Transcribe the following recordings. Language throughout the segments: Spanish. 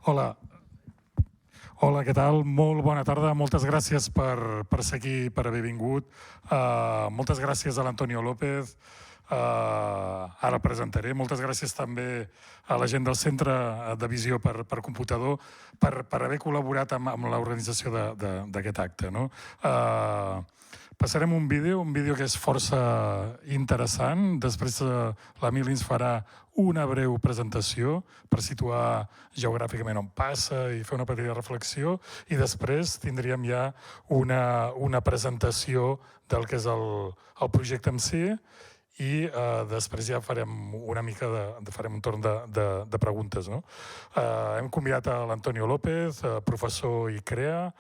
Hola. Hola, què tal? Molt bona tarda. Moltes gràcies per ser aquí, per haver vingut. Moltes gràcies a l'Antonio López. Ara el presentaré. Moltes gràcies també a la gent del Centre de Visió per Computador per haver col·laborat amb l'organització d'aquest acte. Passarem un vídeo que és força interessant. Després l'Emili ens farà una breu presentació per situar geogràficament on passa i fer una petita reflexió, i després tindríem ja una presentació del que és el projecte en si, i després ja farem una mica farem un torn de preguntes. Hem convidat a l'Antonio López, professor i CREA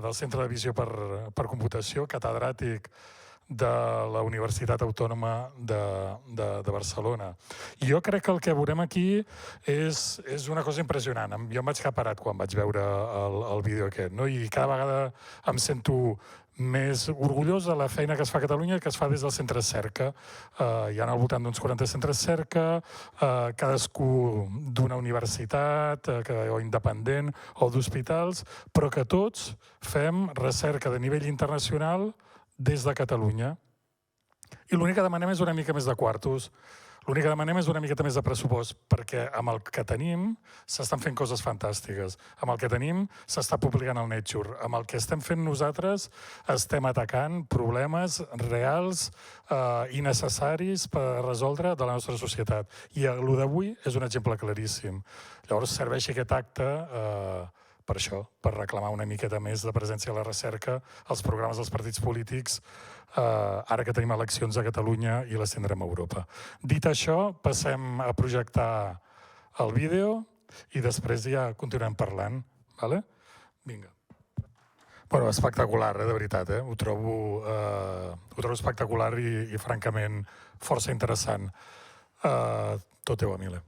del Centre de Visió per Computació, catedràtic de la Universitat Autònoma de Barcelona. I jo crec que el que veurem aquí és una cosa impressionant. Jo em vaig quedar parat quan vaig veure el vídeo aquest, i cada vegada em sento més orgullós de la feina que es fa a Catalunya, que es fa des del centre Cerca. Hi ha al voltant d'uns 40 centres Cerca, cadascú d'una universitat o independent o d'hospitals, però que tots fem recerca de nivell internacional des de Catalunya. I l'únic que demanem és una mica més de quartos, l'únic que demanem és una miqueta més de pressupost, perquè amb el que tenim s'estan fent coses fantàstiques. Amb el que tenim s'està publicant al Nature. Amb el que estem fent nosaltres estem atacant problemes reals i necessaris per resoldre de la nostra societat. I el d'avui és un exemple claríssim. Llavors serveix aquest acte per això, per reclamar una miqueta més de presència a la recerca, als programes dels partits polítics, ara que tenim eleccions a Catalunya i les tindrem a Europa. Dit això, passem a projectar el vídeo i després ja continuem parlant. Vinga. Bueno, espectacular, de veritat. Ho trobo espectacular i francament força interessant. Tot teu, Emili.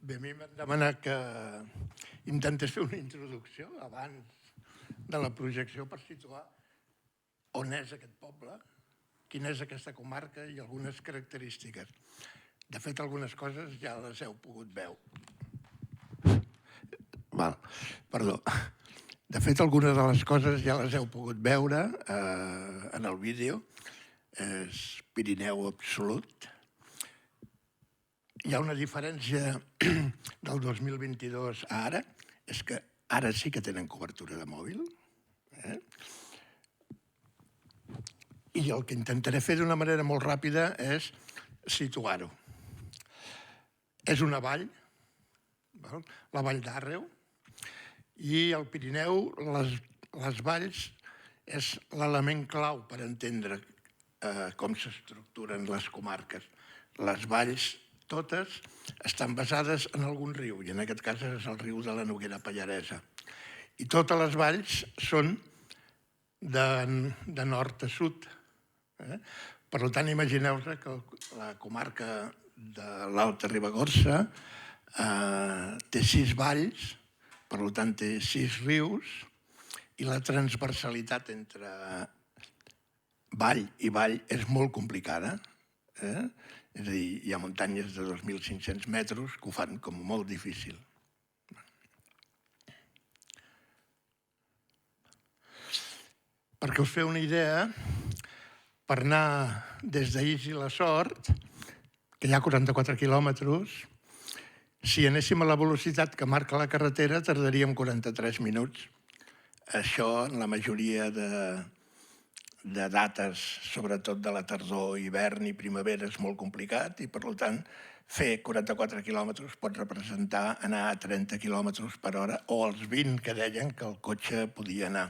Bé, a mi m'han demanat que intentés fer una introducció abans de la projecció per situar on és aquest poble, quina és aquesta comarca i algunes característiques. De fet, algunes coses ja les heu pogut veure. Perdó. De fet, algunes de les coses ja les heu pogut veure en el vídeo. És Pirineu absolut. Hi ha una diferència del 2022 a ara, és que ara sí que tenen cobertura de mòbil. I el que intentaré fer d'una manera molt ràpida és situar-ho. És una vall, la vall d'Àrreu, i al Pirineu les valls és l'element clau per entendre com s'estructuren les comarques. Les valls totes estan basades en algun riu, i en aquest cas és el riu de la Noguera Pallaresa. I totes les valls són de nord a sud. Per tant, imagineu-vos que la comarca de l'Alta Ribagorça té 6 valls, per tant té 6 rius, i la transversalitat entre vall i vall és molt complicada. És a dir, hi ha muntanyes de 2.500 metres que ho fan com molt difícil. Perquè us feu una idea, per anar des d'Ís i la Sort, que hi ha 44 quilòmetres, si anéssim a la velocitat que marca la carretera, tardaríem 43 minuts. Això, en la majoria de dates, sobretot de la tardor, hivern i primavera, és molt complicat i, per tant, fer 44 quilòmetres pot representar anar a 30 quilòmetres per hora o els 20 que deien que el cotxe podia anar.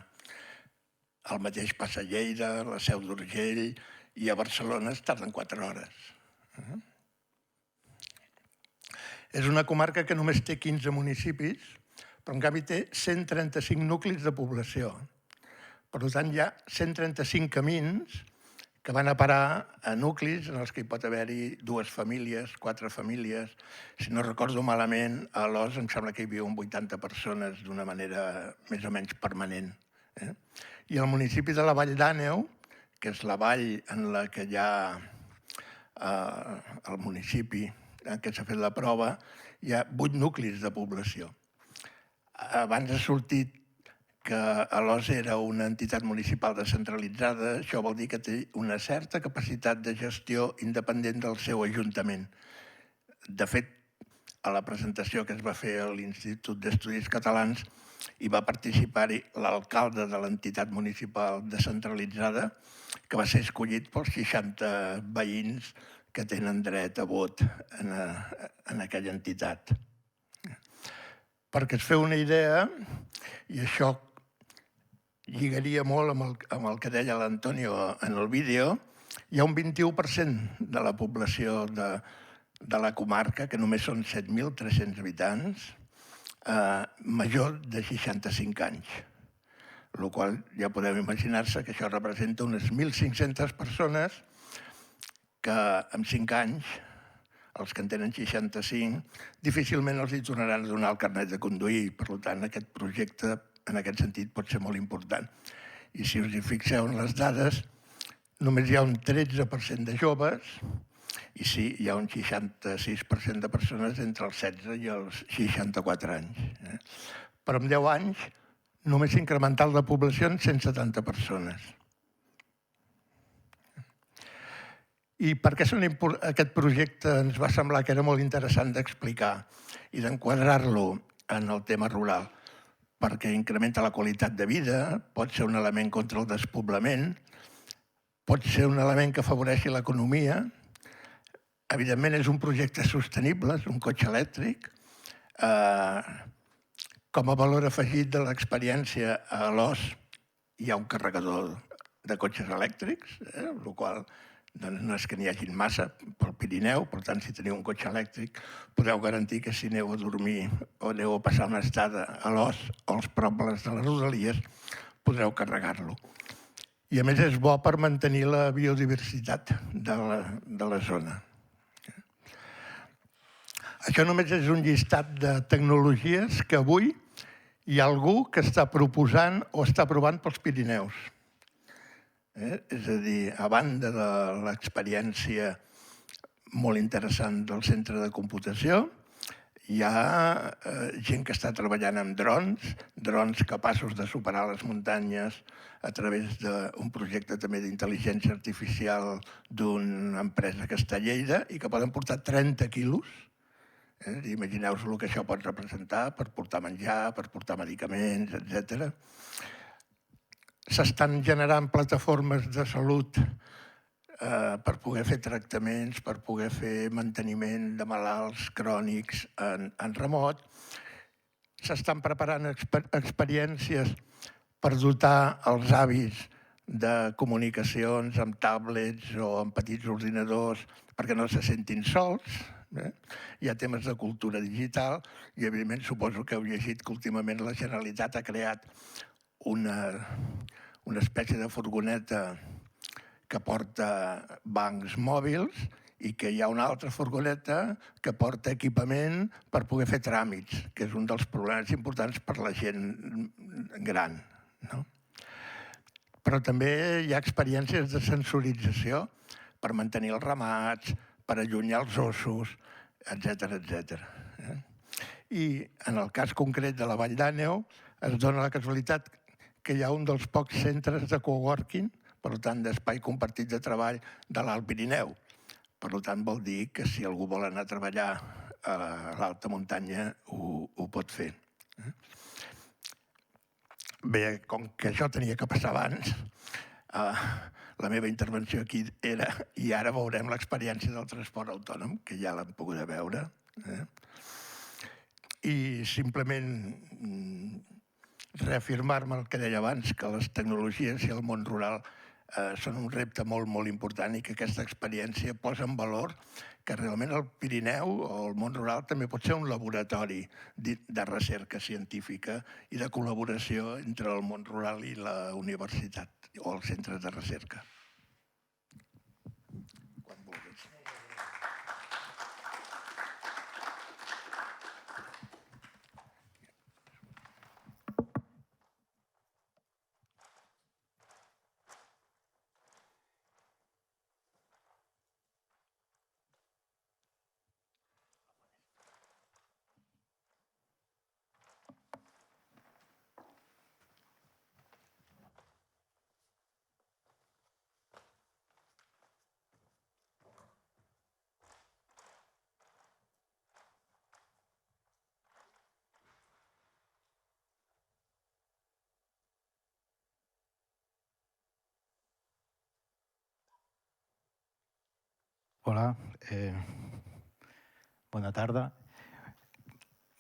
El mateix passa a Lleida, la Seu d'Urgell, i a Barcelona es tarden 4 hores. És una comarca que només té 15 municipis, però en canvi té 135 nuclis de població. Per tant, hi ha 135 camins que van a parar a nuclis en els que hi pot haver-hi 2 famílies, 4 famílies. Si no recordo malament, a Alòs em sembla que hi viuen 80 persones d'una manera més o menys permanent. I el municipi de la Vall d'Àneu, que és la vall en la que hi ha el municipi en què s'ha fet la prova, hi ha 8 nuclis de població. Abans ha sortit que Alòs era una entitat municipal descentralitzada, això vol dir que té una certa capacitat de gestió independent del seu ajuntament. De fet, a la presentació que es va fer a l'Institut d'Estudis Catalans hi va participar-hi l'alcalde de l'entitat municipal descentralitzada, que va ser escollit pels 60 veïns que tenen dret a vot en aquella entitat. Perquè es feu una idea, i això lligaria molt amb el que deia l'Antonio en el vídeo, hi ha un 21% de la població de la comarca, que només són 7.300 habitants, major de 65 anys. El qual ja podeu imaginar-se que això representa unes 1.500 persones que en 5 anys, els que en tenen 65, difícilment els hi tornaran a donar el carnet de conduir. Per tant, aquest projecte, en aquest sentit, pot ser molt important. I si us hi fixeu en les dades, només hi ha un 13% de joves i sí, hi ha un 66% de persones entre els 16 i els 64 anys. Però en 10 anys només s'ha incrementat la població en 170 persones. I per què aquest projecte ens va semblar que era molt interessant d'explicar i d'enquadrar-lo en el tema rural? Perquè incrementa la qualitat de vida, pot ser un element contra el despoblament, pot ser un element que afavoreixi l'economia. Evidentment és un projecte sostenible, és un cotxe elèctric. Com a valor afegit de l'experiència a Alòs hi ha un carregador de cotxes elèctrics, el qual no és que n'hi hagin massa pel Pirineu, per tant, si teniu un cotxe elèctric, podeu garantir que si aneu a dormir o aneu a passar una estada a Alòs o als pobles de les Rodalies, podreu carregar-lo. I a més és bo per mantenir la biodiversitat de la zona. Això només és un llistat de tecnologies que avui hi ha algú que està proposant o està provant pels Pirineus. És a dir, a banda de l'experiència molt interessant del centre de computació, hi ha gent que està treballant amb drons capaços de superar les muntanyes a través d'un projecte també d'intel·ligència artificial d'una empresa que està a Lleida i que poden portar 30 quilos. Imagineu-vos el que això pot representar per portar menjar, per portar medicaments, etc. S'estan generant plataformes de salut per poder fer tractaments, per poder fer manteniment de malalts crònics en remot. S'estan preparant experiències per dotar els avis de comunicacions amb tablets o amb petits ordinadors perquè no se sentin sols. Hi ha temes de cultura digital i, evidentment, suposo que heu llegit que últimament la Generalitat ha creat una espècie de furgoneta que porta bancs mòbils i que hi ha una altra furgoneta que porta equipament per poder fer tràmits, que és un dels problemes importants per la gent gran. Però també hi ha experiències de sensorització per mantenir els ramats, per allunyar els ossos, etc. I en el cas concret de la Vall d'Àneu es dona la casualitat que hi ha un dels pocs centres de coworking, per tant, d'espai compartit de treball de l'Alt Pirineu. Per tant, vol dir que si algú vol anar a treballar a l'alta muntanya ho pot fer. Bé, com que això tenia que passar abans, la meva intervenció aquí era, i ara veurem l'experiència del transport autònom, que ja l'hem pogut veure. I simplement reafirmar-me el que deia abans, que les tecnologies i el món rural són un repte molt, molt important i que aquesta experiència posa en valor que realment el Pirineu o el món rural també pot ser un laboratori de recerca científica i de col·laboració entre el món rural i la universitat o els centres de recerca. Quan vulguis. Hola, buena tarde.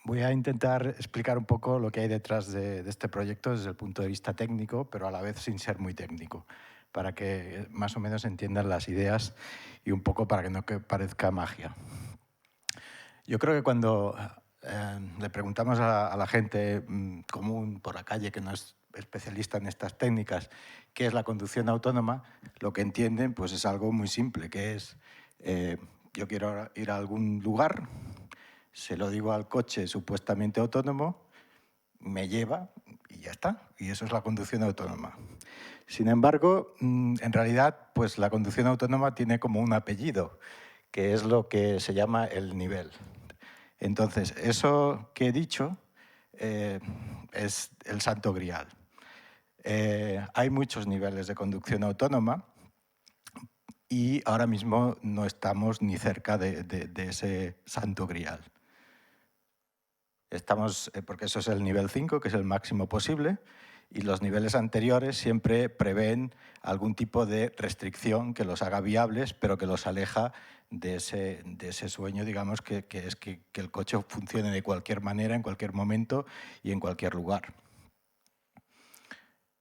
Voy a intentar explicar un poco lo que hay detrás de este proyecto desde el punto de vista técnico, pero a la vez sin ser muy técnico, para que más o menos entiendan las ideas y un poco para que no parezca magia. Yo creo que cuando le preguntamos a la gente común por la calle que no es especialista en estas técnicas qué es la conducción autónoma, lo que entienden pues es algo muy simple, que es yo quiero ir a algún lugar, se lo digo al coche supuestamente autónomo, me lleva y ya está. Y eso es la conducción autónoma. Sin embargo, en realidad, pues la conducción autónoma tiene como un apellido, que es lo que se llama el nivel. Entonces, eso que he dicho es el santo grial. Hay muchos niveles de conducción autónoma y ahora mismo no estamos ni cerca de ese santo grial. Estamos, porque eso es el nivel 5, que es el máximo posible, y los niveles anteriores siempre prevén algún tipo de restricción que los haga viables, pero que los aleja de ese sueño, digamos, que es que el coche funcione de cualquier manera, en cualquier momento y en cualquier lugar.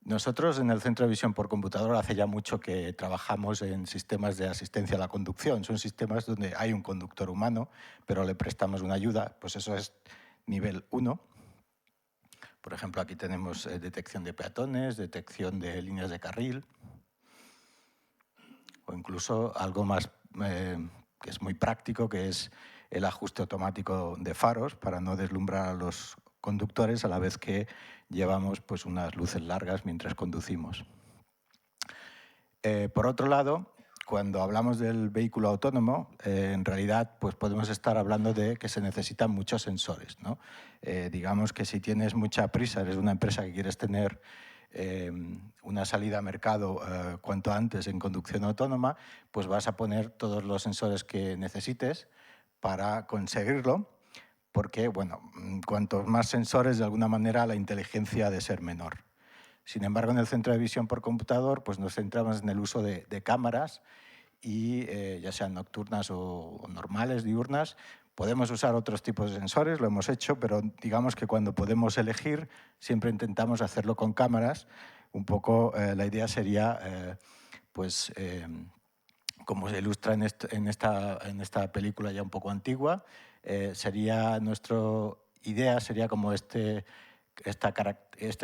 Nosotros en el Centro de Visión por Computador hace ya mucho que trabajamos en sistemas de asistencia a la conducción. Son sistemas donde hay un conductor humano, pero le prestamos una ayuda, pues eso es nivel 1. Por ejemplo, aquí tenemos detección de peatones, detección de líneas de carril, o incluso algo más que es muy práctico, que es el ajuste automático de faros para no deslumbrar a los conductores a la vez que llevamos pues, unas luces largas mientras conducimos. Por otro lado, cuando hablamos del vehículo autónomo, en realidad pues podemos estar hablando de que se necesitan muchos sensores, ¿no? Digamos que si tienes mucha prisa, eres una empresa que quieres tener una salida a mercado cuanto antes en conducción autónoma, pues vas a poner todos los sensores que necesites para conseguirlo, porque bueno, cuantos más sensores, de alguna manera la inteligencia ha de ser menor. Sin embargo, en el centro de visión por computador pues nos centramos en el uso de cámaras y ya sean nocturnas o normales, diurnas. Podemos usar otros tipos de sensores, lo hemos hecho, pero digamos que cuando podemos elegir siempre intentamos hacerlo con cámaras. Un poco la idea sería, pues, como se ilustra en esta película ya un poco antigua, nuestra idea sería como este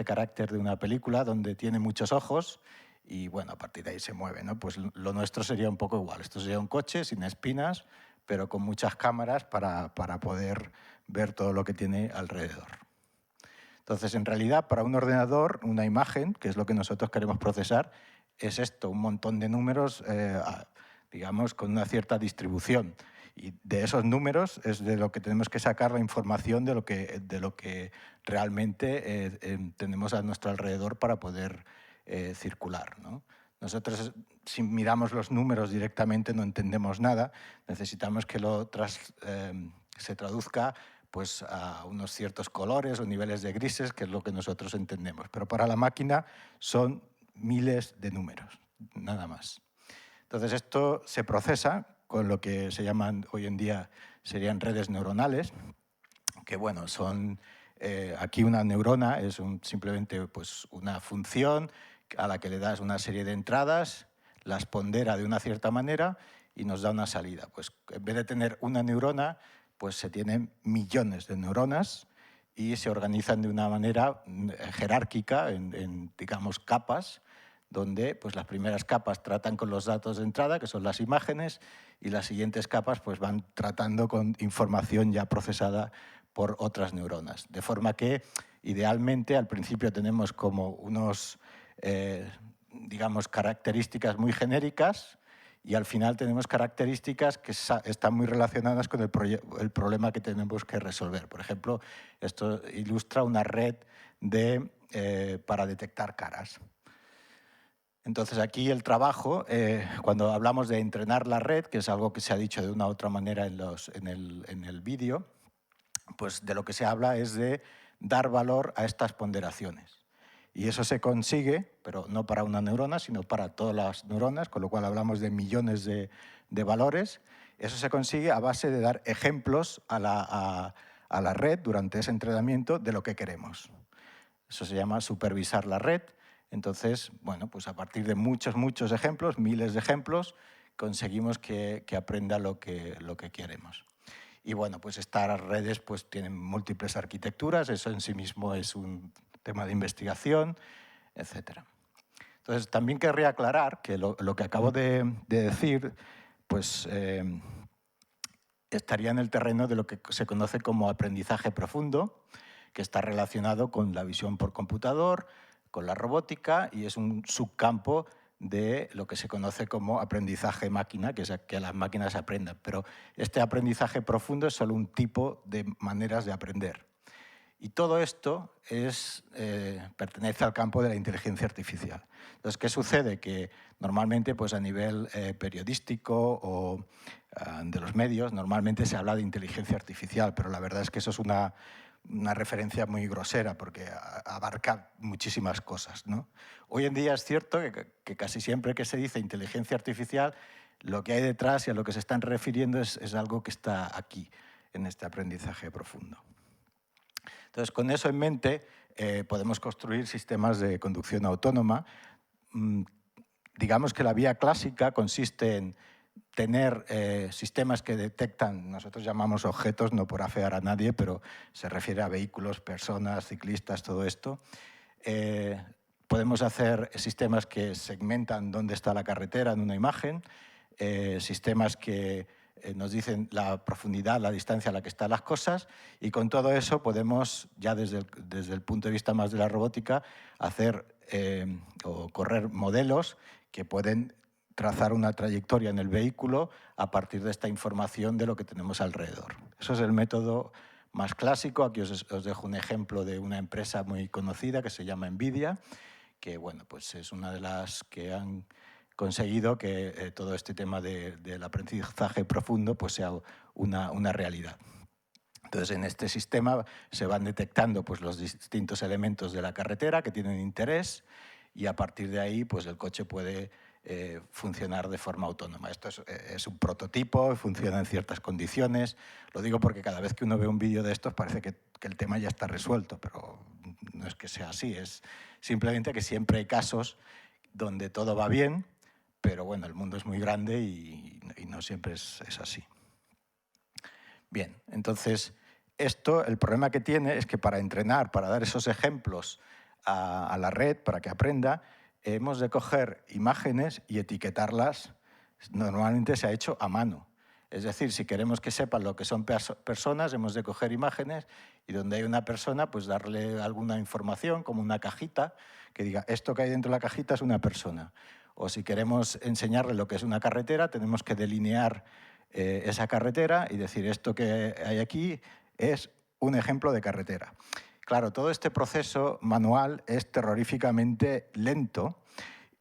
carácter de una película donde tiene muchos ojos y bueno, a partir de ahí se mueve, ¿no? Pues lo nuestro sería un poco igual. Esto sería un coche sin espinas, pero con muchas cámaras para poder ver todo lo que tiene alrededor. Entonces, en realidad, para un ordenador, una imagen, que es lo que nosotros queremos procesar, es esto, un montón de números, digamos, con una cierta distribución. Y de esos números es de lo que tenemos que sacar la información de lo que realmente tenemos a nuestro alrededor para poder circular, ¿no? Nosotros, si miramos los números directamente, no entendemos nada. Necesitamos que se traduzca pues, a unos ciertos colores o niveles de grises, que es lo que nosotros entendemos. Pero para la máquina son miles de números, nada más. Entonces, esto se procesa con lo que se llaman hoy en día serían redes neuronales, que bueno, son aquí una neurona es simplemente pues, una función a la que le das una serie de entradas, las pondera de una cierta manera y nos da una salida. Pues en vez de tener una neurona, pues se tienen millones de neuronas y se organizan de una manera jerárquica en digamos, capas, donde pues, las primeras capas tratan con los datos de entrada, que son las imágenes, y las siguientes capas pues, van tratando con información ya procesada por otras neuronas. De forma que, idealmente, al principio tenemos como unos, digamos, características muy genéricas y al final tenemos características que están muy relacionadas con el problema que tenemos que resolver. Por ejemplo, esto ilustra una red para detectar caras. Entonces, aquí el trabajo, cuando hablamos de entrenar la red, que es algo que se ha dicho de una u otra manera en el vídeo, pues de lo que se habla es de dar valor a estas ponderaciones. Y eso se consigue, pero no para una neurona, sino para todas las neuronas, con lo cual hablamos de millones de valores. Eso se consigue a base de dar ejemplos a la red durante ese entrenamiento de lo que queremos. Eso se llama supervisar la red. Entonces, bueno, pues a partir de muchos ejemplos, miles de ejemplos, conseguimos que aprenda lo que queremos. Y bueno, pues estas redes pues tienen múltiples arquitecturas, eso en sí mismo es un tema de investigación, etc. Entonces, también querría aclarar que lo que acabo de decir pues, estaría en el terreno de lo que se conoce como aprendizaje profundo, que está relacionado con la visión por computador, con la robótica, y es un subcampo de lo que se conoce como aprendizaje máquina, que es que las máquinas aprendan. Pero este aprendizaje profundo es solo un tipo de maneras de aprender. Y todo esto pertenece al campo de la inteligencia artificial. Entonces, ¿qué sucede? Que normalmente pues a nivel periodístico o de los medios, normalmente se habla de inteligencia artificial, pero la verdad es que eso es una referencia muy grosera porque abarca muchísimas cosas, ¿no? Hoy en día es cierto que casi siempre que se dice inteligencia artificial, lo que hay detrás y a lo que se están refiriendo es algo que está aquí, en este aprendizaje profundo. Entonces, con eso en mente, podemos construir sistemas de conducción autónoma. Digamos que la vía clásica consiste en tener sistemas que detectan, nosotros llamamos objetos, no por afear a nadie, pero se refiere a vehículos, personas, ciclistas, todo esto. Podemos hacer sistemas que segmentan dónde está la carretera en una imagen, sistemas que nos dicen la profundidad, la distancia a la que están las cosas, y con todo eso podemos, ya desde el punto de vista más de la robótica, hacer o correr modelos que pueden trazar una trayectoria en el vehículo a partir de esta información de lo que tenemos alrededor. Eso es el método más clásico. Aquí os dejo un ejemplo de una empresa muy conocida que se llama NVIDIA, que bueno, pues es una de las que han conseguido que todo este tema del aprendizaje profundo pues sea una realidad. Entonces, en este sistema se van detectando pues, los distintos elementos de la carretera que tienen interés y a partir de ahí pues, el coche puede funcionar de forma autónoma. Esto es un prototipo, funciona en ciertas condiciones. Lo digo porque cada vez que uno ve un vídeo de estos parece que el tema ya está resuelto, pero no es que sea así, es simplemente que siempre hay casos donde todo va bien, pero bueno, el mundo es muy grande y no siempre es así. Bien, entonces, el problema que tiene es que para entrenar, para dar esos ejemplos a la red, para que aprenda, hemos de coger imágenes y etiquetarlas. Normalmente se ha hecho a mano. Es decir, si queremos que sepan lo que son personas, hemos de coger imágenes y donde hay una persona, pues darle alguna información, como una cajita, que diga, esto que hay dentro de la cajita es una persona. O si queremos enseñarle lo que es una carretera, tenemos que delinear esa carretera y decir, esto que hay aquí es un ejemplo de carretera. Claro, todo este proceso manual es terroríficamente lento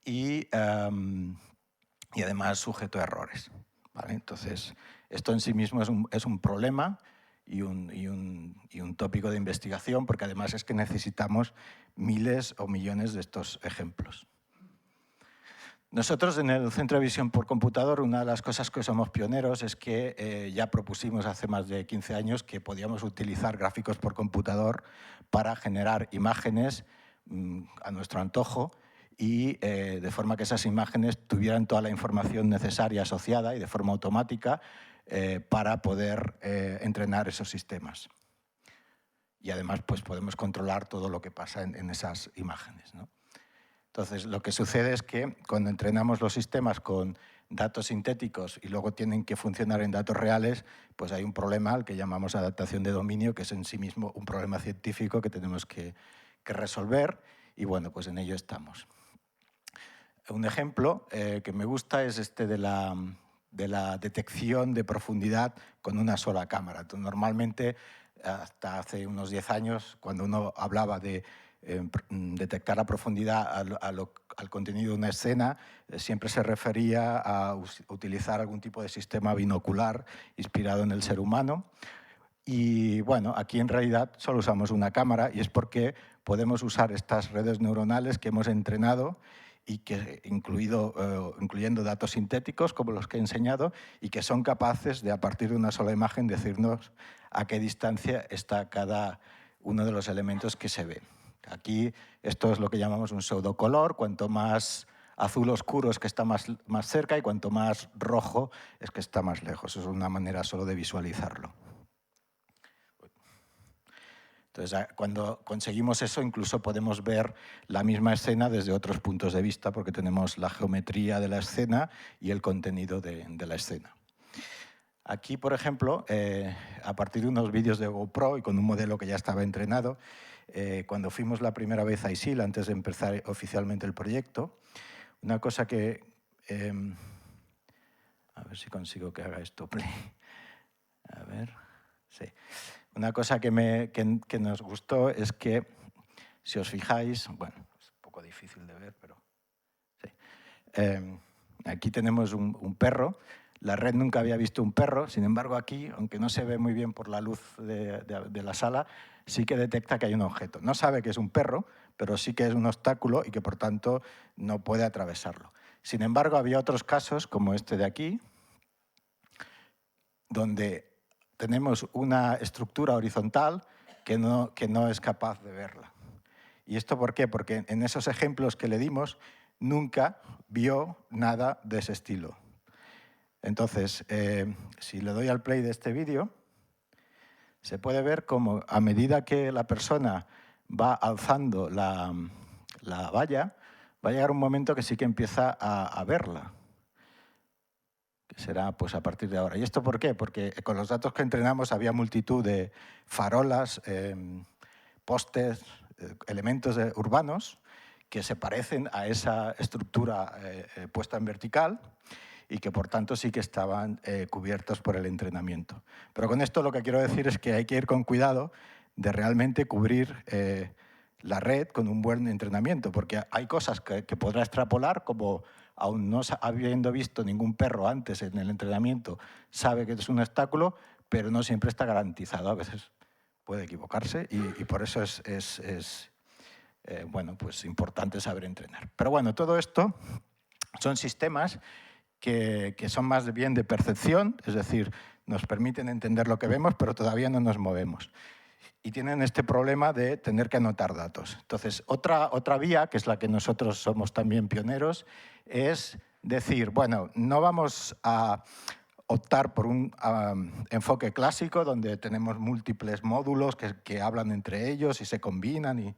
y además sujeto a errores, ¿vale? Entonces, esto en sí mismo es un problema y un tópico de investigación, porque además es que necesitamos miles o millones de estos ejemplos. Nosotros en el Centro de Visión por Computador, una de las cosas que somos pioneros es que ya propusimos hace más de 15 años que podíamos utilizar gráficos por computador para generar imágenes a nuestro antojo y de forma que esas imágenes tuvieran toda la información necesaria asociada y de forma automática para poder entrenar esos sistemas. Y además pues, podemos controlar todo lo que pasa en esas imágenes, ¿no? Entonces, lo que sucede es que cuando entrenamos los sistemas con datos sintéticos y luego tienen que funcionar en datos reales, pues hay un problema al que llamamos adaptación de dominio, que es en sí mismo un problema científico que tenemos que resolver y bueno, pues en ello estamos. Un ejemplo que me gusta es este de la detección de profundidad con una sola cámara. Entonces, normalmente, hasta hace unos 10 años, cuando uno hablaba de detectar la profundidad al contenido de una escena, siempre se refería a utilizar algún tipo de sistema binocular inspirado en el ser humano. Y bueno, aquí en realidad solo usamos una cámara y es porque podemos usar estas redes neuronales que hemos entrenado y que, incluyendo datos sintéticos como los que he enseñado, y que son capaces de, a partir de una sola imagen, decirnos a qué distancia está cada uno de los elementos que se ven. Aquí esto es lo que llamamos un pseudocolor. Cuanto más azul oscuro es que está más cerca y cuanto más rojo es que está más lejos. Es una manera solo de visualizarlo. Entonces, cuando conseguimos eso, incluso podemos ver la misma escena desde otros puntos de vista, porque tenemos la geometría de la escena y el contenido de la escena. Aquí, por ejemplo, a partir de unos vídeos de GoPro y con un modelo que ya estaba entrenado, cuando fuimos la primera vez a ISIL, antes de empezar oficialmente el proyecto, una cosa que... a ver si consigo que haga esto play. A ver, sí. Una cosa que nos gustó es que, si os fijáis, bueno, es un poco difícil de ver, pero sí. Aquí tenemos un perro. La red nunca había visto un perro, sin embargo aquí, aunque no se ve muy bien por la luz de la sala, sí que detecta que hay un objeto. No sabe que es un perro, pero sí que es un obstáculo y que por tanto no puede atravesarlo. Sin embargo, había otros casos, como este de aquí, donde tenemos una estructura horizontal que no es capaz de verla. ¿Y esto por qué? Porque en esos ejemplos que le dimos nunca vio nada de ese estilo. Entonces, si le doy al play de este vídeo, se puede ver cómo a medida que la persona va alzando la valla, va a llegar un momento que sí que empieza a verla. Que será pues, a partir de ahora. ¿Y esto por qué? Porque con los datos que entrenamos había multitud de farolas, postes, elementos urbanos que se parecen a esa estructura puesta en vertical y que por tanto sí que estaban cubiertos por el entrenamiento. Pero con esto lo que quiero decir es que hay que ir con cuidado de realmente cubrir la red con un buen entrenamiento, porque hay cosas que podrá extrapolar, como aún no habiendo visto ningún perro antes en el entrenamiento, sabe que es un obstáculo, pero no siempre está garantizado. A veces puede equivocarse y por eso es bueno, pues importante saber entrenar. Pero bueno, todo esto son sistemas que son más bien de percepción, es decir, nos permiten entender lo que vemos, pero todavía no nos movemos. Y tienen este problema de tener que anotar datos. Entonces, otra vía, que es la que nosotros somos también pioneros, es decir, bueno, no vamos a optar por un enfoque clásico donde tenemos múltiples módulos que hablan entre ellos y se combinan, y,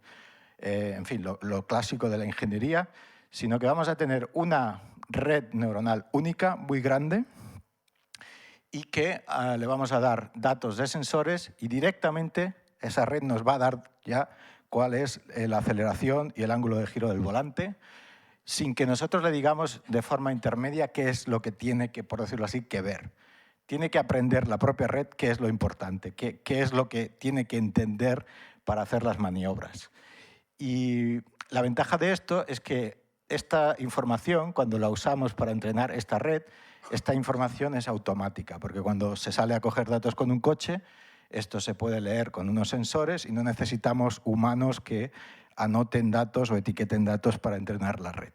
en fin, lo clásico de la ingeniería, sino que vamos a tener una red neuronal única, muy grande, y que le vamos a dar datos de sensores y directamente esa red nos va a dar ya cuál es la aceleración y el ángulo de giro del volante, sin que nosotros le digamos de forma intermedia qué es lo que tiene que, por decirlo así, que ver. Tiene que aprender la propia red qué es lo importante, qué es lo que tiene que entender para hacer las maniobras. Y la ventaja de esto es que esta información, cuando la usamos para entrenar esta red, esta información es automática, porque cuando se sale a coger datos con un coche, esto se puede leer con unos sensores y no necesitamos humanos que anoten datos o etiqueten datos para entrenar la red.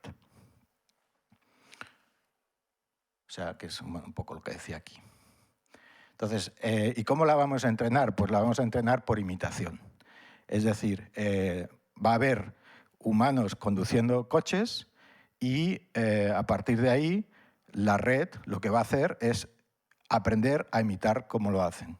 O sea, que es un poco lo que decía aquí. Entonces, ¿y cómo la vamos a entrenar? Pues la vamos a entrenar por imitación. Es decir, va a haber humanos conduciendo coches y a partir de ahí la red lo que va a hacer es aprender a imitar cómo lo hacen.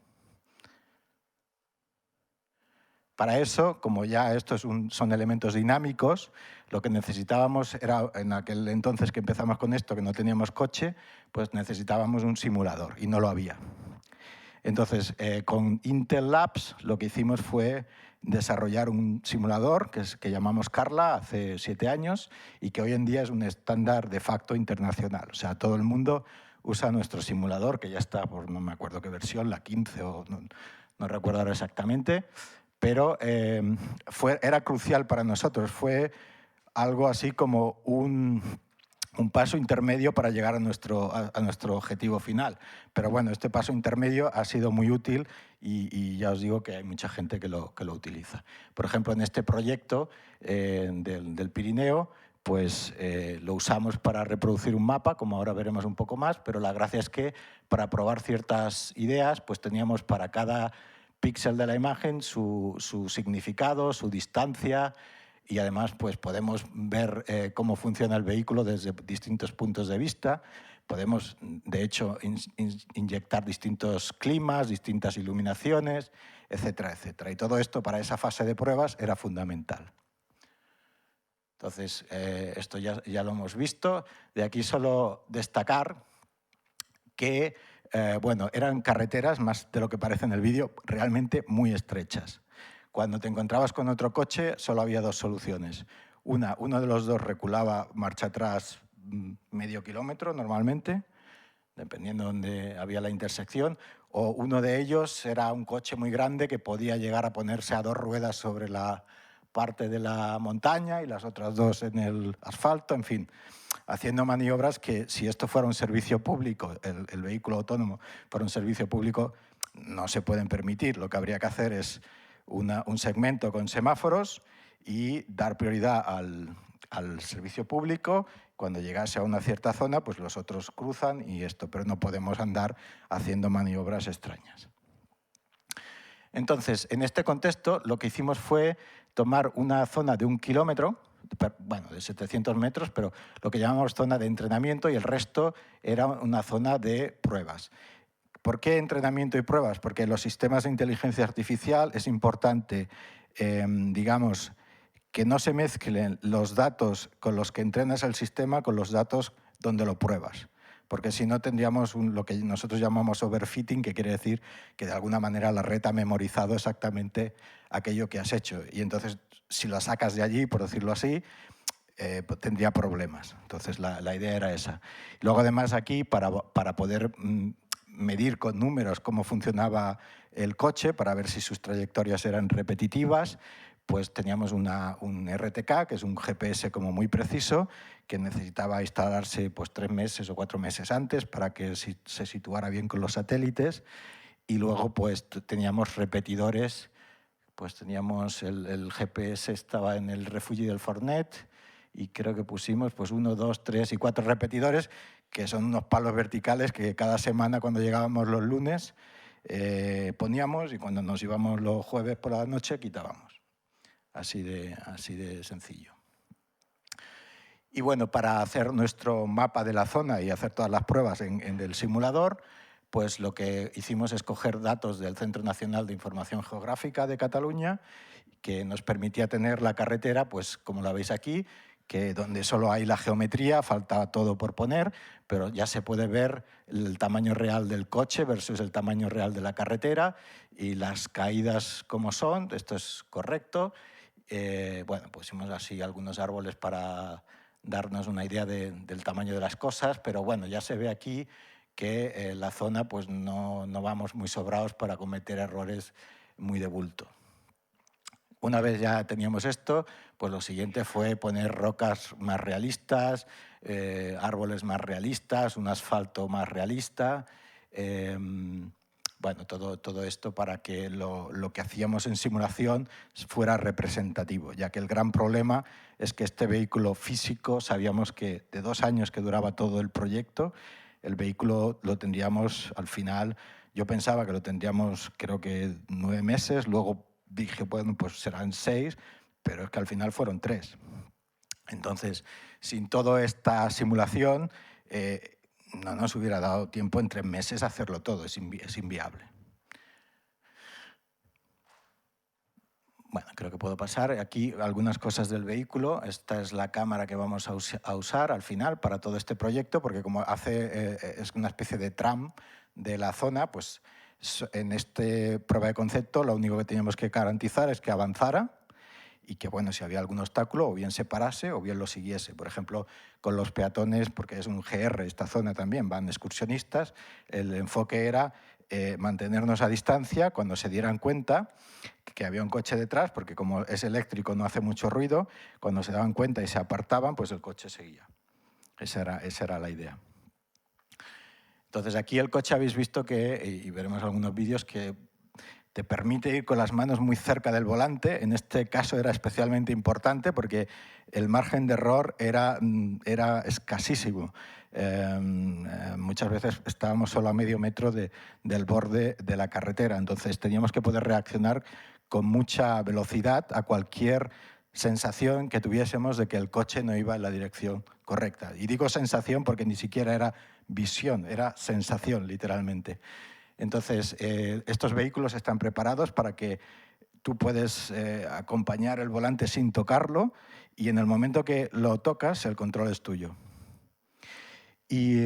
Para eso, como ya estos son elementos dinámicos, lo que necesitábamos era, en aquel entonces que empezamos con esto, que no teníamos coche, pues necesitábamos un simulador y no lo había. Entonces, con Intel Labs lo que hicimos fue desarrollar un simulador que llamamos Carla hace 7 años y que hoy en día es un estándar de facto internacional. O sea, todo el mundo usa nuestro simulador, que ya está por no me acuerdo qué versión, la 15 o no recuerdo ahora exactamente, pero era crucial para nosotros. Fue algo así como un un paso intermedio para llegar a nuestro objetivo final. Pero bueno, este paso intermedio ha sido muy útil y ya os digo que hay mucha gente que lo utiliza. Por ejemplo, en este proyecto del Pirineo, pues lo usamos para reproducir un mapa, como ahora veremos un poco más, pero la gracia es que para probar ciertas ideas, pues teníamos para cada píxel de la imagen su significado, su distancia, y además pues podemos ver cómo funciona el vehículo desde distintos puntos de vista. Podemos, de hecho, inyectar distintos climas, distintas iluminaciones, etcétera, etcétera. Y todo esto para esa fase de pruebas era fundamental. Entonces, esto ya lo hemos visto. De aquí solo destacar que bueno, eran carreteras, más de lo que parece en el vídeo, realmente muy estrechas. Cuando te encontrabas con otro coche, solo había dos soluciones. Uno de los dos reculaba marcha atrás medio kilómetro normalmente, dependiendo de dónde había la intersección, o uno de ellos era un coche muy grande que podía llegar a ponerse a dos ruedas sobre la parte de la montaña y las otras dos en el asfalto, en fin, haciendo maniobras que si esto fuera un servicio público, el vehículo autónomo fuera un servicio público, no se pueden permitir. Lo que habría que hacer es un segmento con semáforos y dar prioridad al servicio público. Cuando llegase a una cierta zona, pues los otros cruzan y esto, pero no podemos andar haciendo maniobras extrañas. Entonces, en este contexto, lo que hicimos fue tomar una zona de 1 kilómetro, bueno, de 700 metros, pero lo que llamamos zona de entrenamiento, y el resto era una zona de pruebas. ¿Por qué entrenamiento y pruebas? Porque en los sistemas de inteligencia artificial es importante, digamos, que no se mezclen los datos con los que entrenas el sistema con los datos donde lo pruebas. Porque si no tendríamos lo que nosotros llamamos overfitting, que quiere decir que de alguna manera la red ha memorizado exactamente aquello que has hecho. Y entonces, si lo sacas de allí, por decirlo así, tendría problemas. Entonces, la idea era esa. Luego, además, aquí, para poder medir con números cómo funcionaba el coche, para ver si sus trayectorias eran repetitivas, pues teníamos un RTK, que es un GPS como muy preciso, que necesitaba instalarse pues 3 meses o 4 meses antes para que se situara bien con los satélites. Y luego pues teníamos repetidores, pues teníamos el GPS estaba en el refugio del Fornet y creo que pusimos pues 1, 2, 3 y 4 repetidores, que son unos palos verticales que cada semana cuando llegábamos los lunes poníamos y cuando nos íbamos los jueves por la noche quitábamos. Así de sencillo. Y bueno, para hacer nuestro mapa de la zona y hacer todas las pruebas en el simulador, pues lo que hicimos es coger datos del Centro Nacional de Información Geográfica de Cataluña, que nos permitía tener la carretera, pues como la veis aquí, que donde solo hay la geometría, falta todo por poner, pero ya se puede ver el tamaño real del coche versus el tamaño real de la carretera y las caídas como son, esto es correcto. Bueno, pusimos así algunos árboles para darnos una idea del tamaño de las cosas, pero bueno, ya se ve aquí que la zona pues no vamos muy sobrados para cometer errores muy de bulto. Una vez ya teníamos esto, pues lo siguiente fue poner rocas más realistas, árboles más realistas, un asfalto más realista. Bueno, todo esto para que lo que hacíamos en simulación fuera representativo, ya que el gran problema es que este vehículo físico, sabíamos que de 2 años que duraba todo el proyecto, el vehículo lo tendríamos al final, yo pensaba que lo tendríamos creo que 9 meses, luego dije, bueno, pues serán 6, pero es que al final fueron 3. Entonces, sin toda esta simulación, no nos hubiera dado tiempo en 3 meses hacerlo todo, es inviable. Bueno, creo que puedo pasar. Aquí algunas cosas del vehículo. Esta es la cámara que vamos a usar al final para todo este proyecto, porque como es una especie de tram de la zona, pues en este prueba de concepto lo único que teníamos que garantizar es que avanzara y que, bueno, si había algún obstáculo, o bien se parase o bien lo siguiese. Por ejemplo, con los peatones, porque es un GR, esta zona también, van excursionistas, el enfoque era mantenernos a distancia cuando se dieran cuenta que había un coche detrás, porque como es eléctrico no hace mucho ruido, cuando se daban cuenta y se apartaban, pues el coche seguía. Esa era la idea. Entonces aquí el coche habéis visto que, y veremos algunos vídeos, que te permite ir con las manos muy cerca del volante. En este caso era especialmente importante porque el margen de error era escasísimo. Muchas veces estábamos solo a medio metro del borde de la carretera, entonces teníamos que poder reaccionar con mucha velocidad a cualquier sensación que tuviésemos de que el coche no iba en la dirección correcta. Y digo sensación porque ni siquiera era visión, era sensación, literalmente. Entonces, estos vehículos están preparados para que tú puedes acompañar el volante sin tocarlo y en el momento que lo tocas, el control es tuyo. Y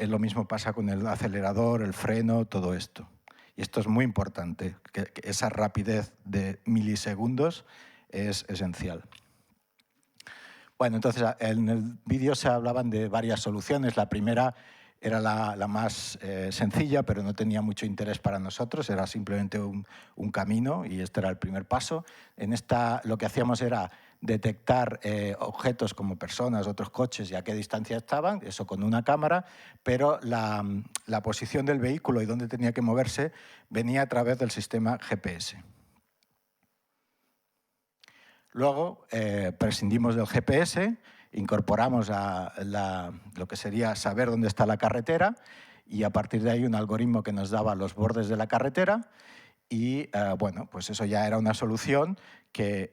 lo mismo pasa con el acelerador, el freno, todo esto. Y esto es muy importante, que esa rapidez de milisegundos es esencial. Bueno, entonces en el vídeo se hablaban de varias soluciones. La primera era la más sencilla, pero no tenía mucho interés para nosotros, era simplemente un camino y este era el primer paso. En esta lo que hacíamos era detectar objetos como personas, otros coches y a qué distancia estaban, eso con una cámara, pero la posición del vehículo y dónde tenía que moverse venía a través del sistema GPS. Luego prescindimos del GPS, incorporamos lo que sería saber dónde está la carretera y a partir de ahí un algoritmo que nos daba los bordes de la carretera y bueno, pues eso ya era una solución que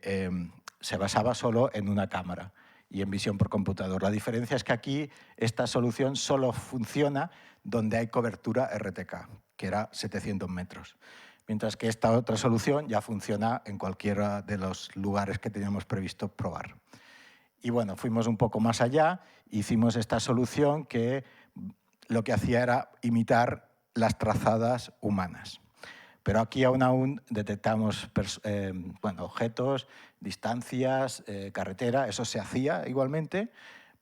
se basaba solo en una cámara y en visión por computador. La diferencia es que aquí esta solución solo funciona donde hay cobertura RTK, que era 700 metros. Mientras que esta otra solución ya funciona en cualquiera de los lugares que teníamos previsto probar. Y bueno, fuimos un poco más allá, hicimos esta solución que lo que hacía era imitar las trazadas humanas. Pero aquí aún detectamos objetos, distancias, carretera, eso se hacía igualmente,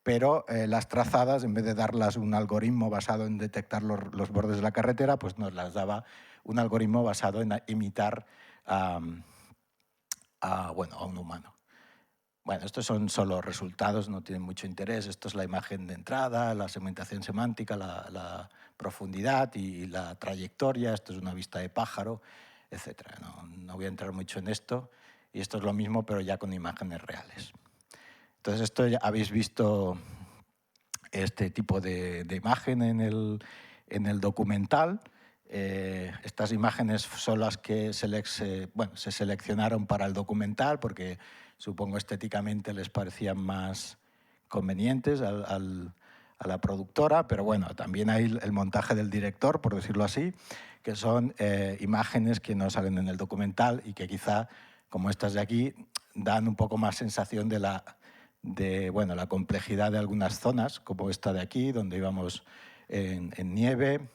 pero las trazadas, en vez de darlas un algoritmo basado en detectar los bordes de la carretera, pues nos las daba un algoritmo basado en imitar a un humano. Bueno, estos son solo resultados, no tienen mucho interés. Esto es la imagen de entrada, la segmentación semántica, la profundidad y la trayectoria. Esto es una vista de pájaro, etc. No voy a entrar mucho en esto. Y esto es lo mismo, pero ya con imágenes reales. Entonces, esto ya habéis visto este tipo de imagen en el documental. Estas imágenes son las que se seleccionaron para el documental porque supongo estéticamente les parecían más convenientes a la productora, pero bueno, también hay el montaje del director, por decirlo así, que son imágenes que no salen en el documental y que quizá, como estas de aquí, dan un poco más sensación de la complejidad de algunas zonas, como esta de aquí, donde íbamos en nieve.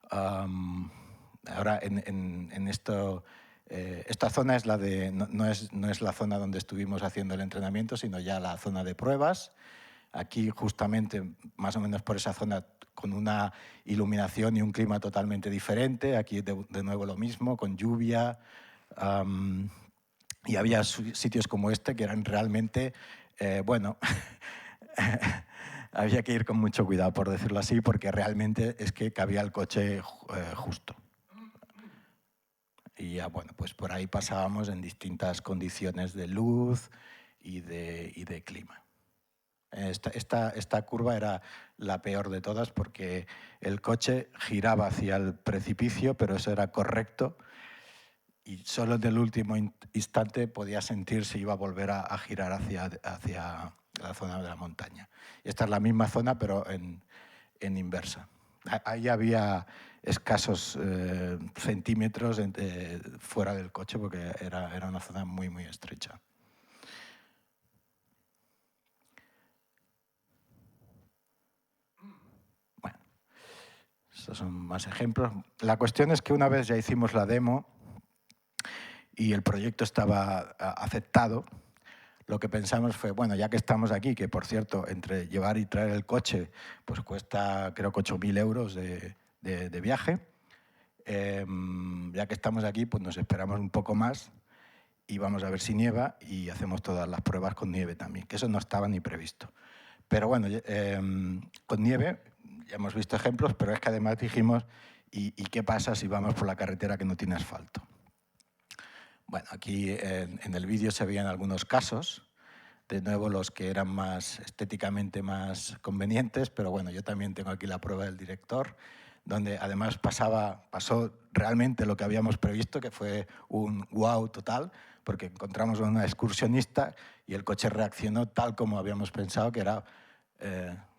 Ahora en esto, esta zona es no es la zona donde estuvimos haciendo el entrenamiento, sino ya la zona de pruebas. Aquí justamente, más o menos por esa zona, con una iluminación y un clima totalmente diferente. Aquí de nuevo lo mismo, con lluvia. Y había sitios como este que eran realmente, había que ir con mucho cuidado, por decirlo así, porque realmente es que cabía el coche justo. Y ya, bueno, pues por ahí pasábamos en distintas condiciones de luz y de clima. Esta curva era la peor de todas porque el coche giraba hacia el precipicio, pero eso era correcto y solo en el último instante podía sentir si iba a volver a girar hacia la zona de la montaña. Esta es la misma zona, pero en inversa. Ahí había escasos centímetros fuera del coche porque era una zona muy, muy estrecha. Bueno, estos son más ejemplos. La cuestión es que una vez ya hicimos la demo y el proyecto estaba aceptado, lo que pensamos fue, bueno, ya que estamos aquí, que por cierto, entre llevar y traer el coche, pues cuesta creo que 8.000 euros de viaje, ya que estamos aquí, pues nos esperamos un poco más y vamos a ver si nieva y hacemos todas las pruebas con nieve también, que eso no estaba ni previsto. Pero bueno, con nieve ya hemos visto ejemplos, pero es que además dijimos, ¿y qué pasa si vamos por la carretera que no tiene asfalto? Bueno, aquí en el vídeo se veían algunos casos, de nuevo los que eran más estéticamente más convenientes, pero bueno, yo también tengo aquí la prueba del director, donde además pasó realmente lo que habíamos previsto, que fue un wow total, porque encontramos a una excursionista y el coche reaccionó tal como habíamos pensado, que era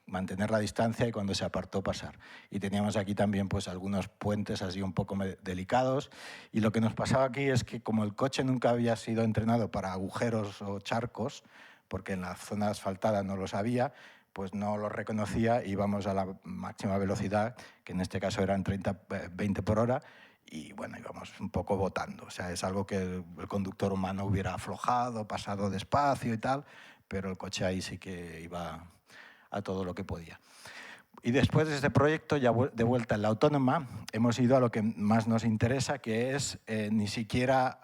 mantener la distancia y cuando se apartó pasar. Y teníamos aquí también pues algunos puentes así un poco delicados, y lo que nos pasaba aquí es que como el coche nunca había sido entrenado para agujeros o charcos, porque en la zona asfaltada no los había, pues no los reconocía, íbamos a la máxima velocidad, que en este caso eran 20 por hora, y bueno, íbamos un poco botando. O sea, es algo que el conductor humano hubiera aflojado, pasado despacio y tal, pero el coche ahí sí que iba a todo lo que podía. Y después de este proyecto, ya de vuelta en la autónoma, hemos ido a lo que más nos interesa, que es ni siquiera,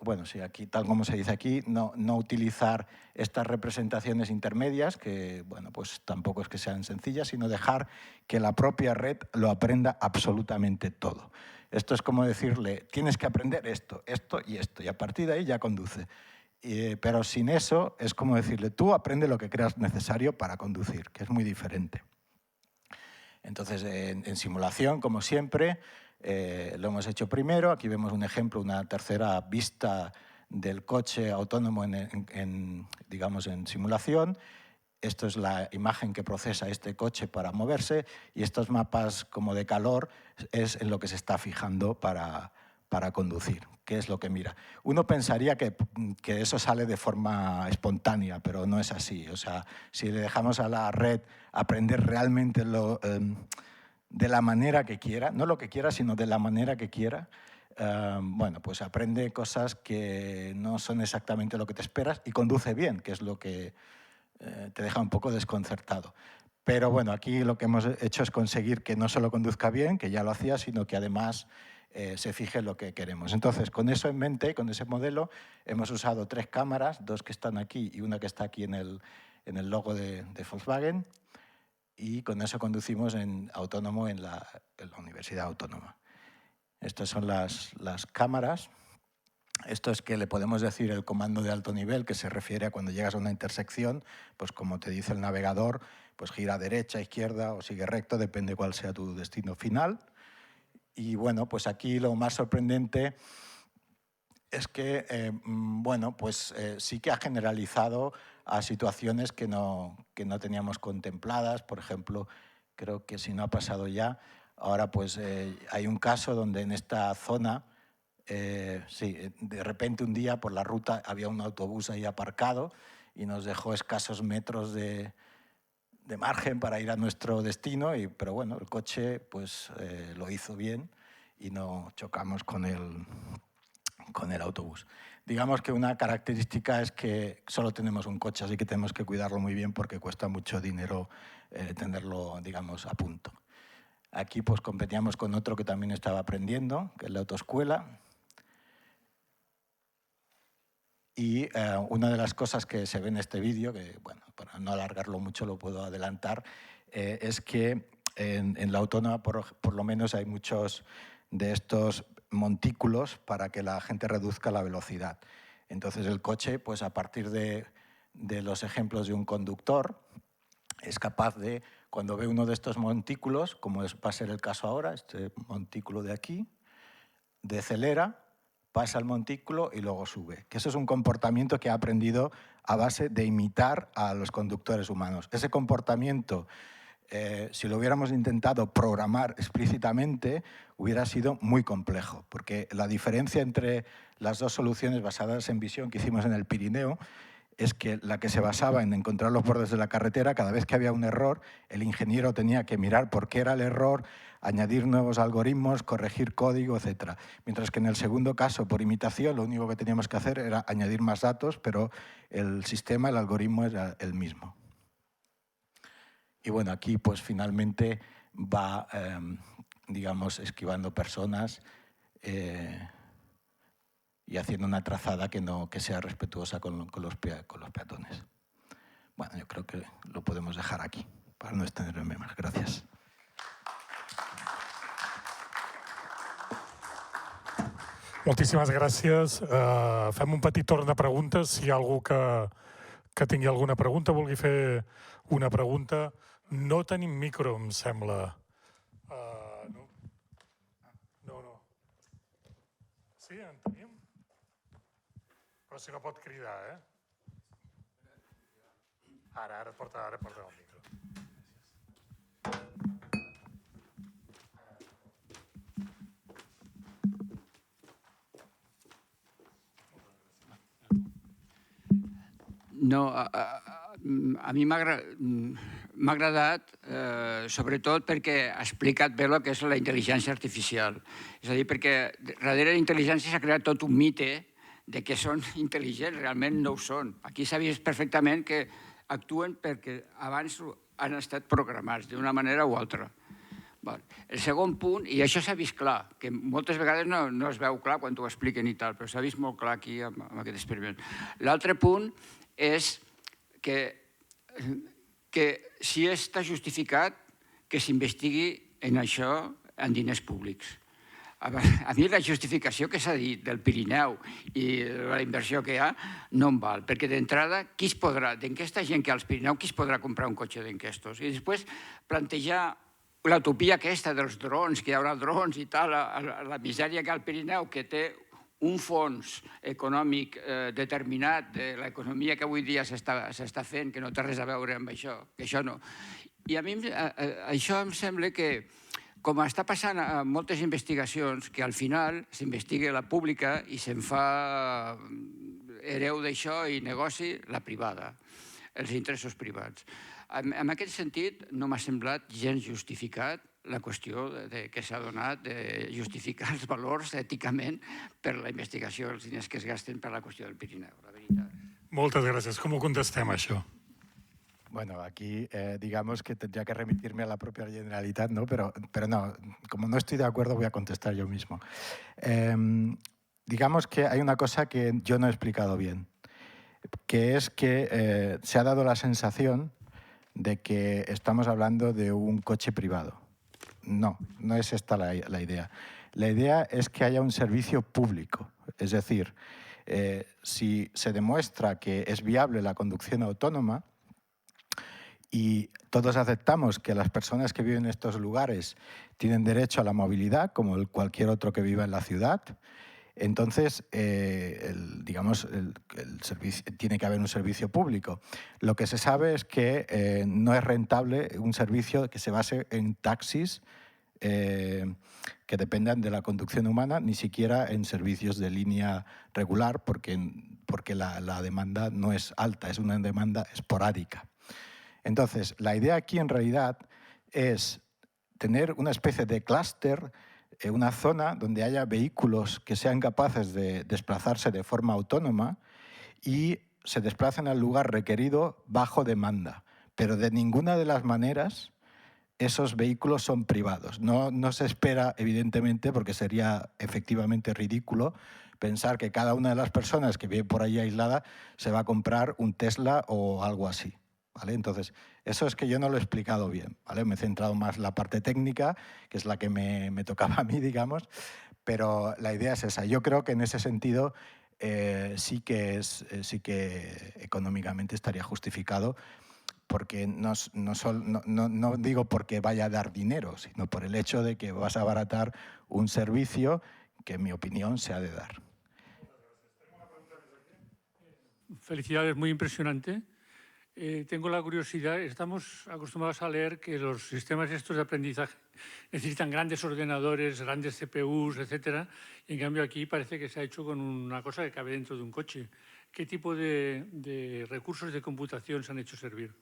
bueno, sí, aquí, tal como se dice aquí, no utilizar estas representaciones intermedias, que bueno, pues tampoco es que sean sencillas, sino dejar que la propia red lo aprenda absolutamente todo. Esto es como decirle, tienes que aprender esto, esto y esto, y a partir de ahí ya conduce. Pero sin eso es como decirle, tú aprende lo que creas necesario para conducir, que es muy diferente. Entonces, en simulación, como siempre, lo hemos hecho primero. Aquí vemos un ejemplo, una tercera vista del coche autónomo digamos, en simulación. Esto es la imagen que procesa este coche para moverse, y estos mapas como de calor es en lo que se está fijando para conducir, qué es lo que mira. Uno pensaría que eso sale de forma espontánea, pero no es así. O sea, si le dejamos a la red aprender realmente de la manera que quiera, no lo que quiera, sino de la manera que quiera, bueno, pues aprende cosas que no son exactamente lo que te esperas y conduce bien, que es lo que te deja un poco desconcertado. Pero bueno, aquí lo que hemos hecho es conseguir que no solo conduzca bien, que ya lo hacía, sino que además se fije en lo que queremos. Entonces, con eso en mente, con ese modelo, hemos usado 3 cámaras, 2 que están aquí y una que está aquí en el logo de Volkswagen, y con eso conducimos en autónomo en la Universidad Autónoma. Estas son las cámaras. Esto es que le podemos decir el comando de alto nivel, que se refiere a cuando llegas a una intersección, pues como te dice el navegador, pues gira a derecha, izquierda o sigue recto, depende cuál sea tu destino final. Y bueno, pues aquí lo más sorprendente es que, bueno, pues sí que ha generalizado a situaciones que no teníamos contempladas. Por ejemplo, creo que si no ha pasado ya, ahora pues hay un caso donde en esta zona, sí, de repente un día por la ruta había un autobús ahí aparcado y nos dejó escasos metros de margen para ir a nuestro destino, pero bueno, el coche pues lo hizo bien y no chocamos con el autobús. Digamos que una característica es que solo tenemos un coche, así que tenemos que cuidarlo muy bien porque cuesta mucho dinero tenerlo, digamos, a punto. Aquí pues competíamos con otro que también estaba aprendiendo, que es la autoescuela. Y una de las cosas que se ve en este vídeo, que bueno, para no alargarlo mucho lo puedo adelantar, es que en la autónoma por lo menos hay muchos de estos montículos para que la gente reduzca la velocidad. Entonces el coche, pues a partir de los ejemplos de un conductor, es capaz de, cuando ve uno de estos montículos, como va a ser el caso ahora, este montículo de aquí, decelera, pasa el montículo y luego sube. Que eso es un comportamiento que ha aprendido a base de imitar a los conductores humanos. Ese comportamiento, si lo hubiéramos intentado programar explícitamente, hubiera sido muy complejo, porque la diferencia entre las dos soluciones basadas en visión que hicimos en el Pirineo es que la que se basaba en encontrar los bordes de la carretera, cada vez que había un error, el ingeniero tenía que mirar por qué era el error, añadir nuevos algoritmos, corregir código, etc. Mientras que en el segundo caso, por imitación, lo único que teníamos que hacer era añadir más datos, pero el sistema, el algoritmo era el mismo. Y bueno, aquí pues finalmente va, digamos, esquivando personas y haciendo una trazada que sea respetuosa con los peatones. Bueno, yo creo que lo podemos dejar aquí, para no extenderme más. Gracias. Moltíssimes gràcies. Fem un petit torn de preguntes. Si hi ha algú que tingui alguna pregunta, vulgui fer una pregunta. No tenim micro, em sembla. No. No. Sí, en tenim? Però si no pot cridar, eh? Ara et porta el micro. No, a mi m'ha agradat, sobretot perquè ha explicat bé el que és la intel·ligència artificial. És a dir, perquè darrere de la intel·ligència s'ha creat tot un mite de que són intel·ligents, realment no ho són. Aquí s'ha vist perfectament que actuen perquè abans han estat programats d'una manera o altra. El segon punt, i això s'ha vist clar, que moltes vegades no es veu clar quan t'ho expliquen i tal, però s'ha vist molt clar aquí amb aquest experiment. L'altre punt és que si està justificat que s'investigui en això en diners públics. A mi la justificació que s'ha dit del Pirineu i la inversió que hi ha no em val, perquè d'entrada, d'enquesta gent que hi ha als Pirineu, qui es podrà comprar un cotxe d'enquestos? I després plantejar l'utopia aquesta dels drons, que hi haurà drons i tal, la misèria que hi ha al Pirineu, que té un fons econòmic determinat de l'economia que avui dia s'està fent, que no té res a veure amb això, que això no. I a mi això em sembla que, com està passant a moltes investigacions, que al final s'investiga la pública i se'n fa hereu d'això i negoci la privada, els interessos privats. En aquest sentit, no m'ha semblat gens justificat la qüestió que s'ha donat de justificar els valors èticament per la investigació, els diners que es gasten per la qüestió del Pirineu, la veritat. Moltes gràcies. Com ho contestem, això? Bueno, aquí digamos que tendría que remitirme a la propia Generalitat, ¿no? Pero no, como no estoy de acuerdo voy a contestar yo mismo. Digamos que hay una cosa que yo no he explicado bien, que es que se ha dado la sensación de que estamos hablando de un coche privado. No, no es esta la idea. La idea es que haya un servicio público. Es decir, si se demuestra que es viable la conducción autónoma y todos aceptamos que las personas que viven en estos lugares tienen derecho a la movilidad, como cualquier otro que viva en la ciudad, entonces, digamos, tiene que haber un servicio público. Lo que se sabe es que no es rentable un servicio que se base en taxis que dependan de la conducción humana, ni siquiera en servicios de línea regular, porque la demanda no es alta, es una demanda esporádica. Entonces, la idea aquí en realidad es tener una especie de clúster, una zona donde haya vehículos que sean capaces de desplazarse de forma autónoma y se desplacen al lugar requerido bajo demanda. Pero de ninguna de las maneras esos vehículos son privados. No se espera, evidentemente, porque sería efectivamente ridículo pensar que cada una de las personas que vive por ahí aislada se va a comprar un Tesla o algo así. ¿Vale? Entonces, eso es que yo no lo he explicado bien, ¿vale? Me he centrado más en la parte técnica, que es la que me tocaba a mí, digamos, pero la idea es esa. Yo creo que en ese sentido sí que económicamente estaría justificado, porque no digo porque vaya a dar dinero, sino por el hecho de que vas a abaratar un servicio que, en mi opinión, se ha de dar. Felicidades, muy impresionante. Tengo la curiosidad, estamos acostumbrados a leer que los sistemas estos de aprendizaje necesitan grandes ordenadores, grandes CPUs, etcétera, y en cambio aquí parece que se ha hecho con una cosa que cabe dentro de un coche. ¿Qué tipo de recursos de computación se han hecho servir?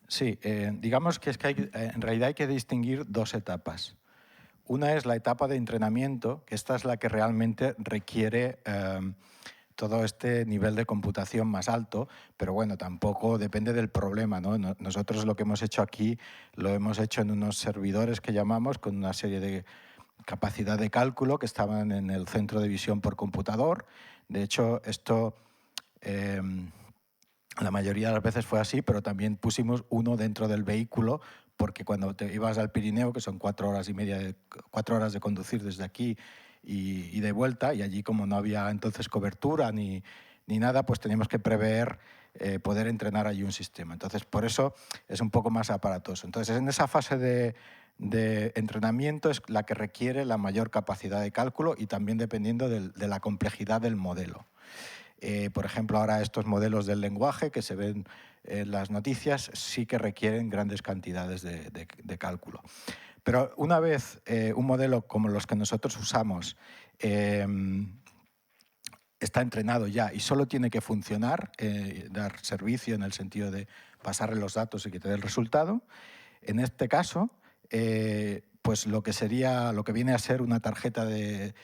Sí, digamos que en realidad hay que distinguir dos etapas. Una es la etapa de entrenamiento, que esta es la que realmente requiere todo este nivel de computación más alto, pero bueno, tampoco depende del problema, ¿no? Nosotros lo que hemos hecho aquí lo hemos hecho en unos servidores que llamamos, con una serie de capacidad de cálculo que estaban en el centro de visión por computador. De hecho, esto La mayoría de las veces fue así, pero también pusimos uno dentro del vehículo, porque cuando te ibas al Pirineo, que son 4 horas y media, 4 horas de conducir desde aquí y de vuelta, y allí como no había entonces cobertura ni nada, pues teníamos que prever poder entrenar allí un sistema. Entonces, por eso es un poco más aparatoso. Entonces, en esa fase de entrenamiento es la que requiere la mayor capacidad de cálculo y también dependiendo de la complejidad del modelo. Por ejemplo, ahora estos modelos del lenguaje que se ven en las noticias sí que requieren grandes cantidades de cálculo. Pero una vez un modelo como los que nosotros usamos está entrenado ya y solo tiene que funcionar, dar servicio en el sentido de pasarle los datos y que te dé el resultado, en este caso, pues lo que viene a ser una tarjeta que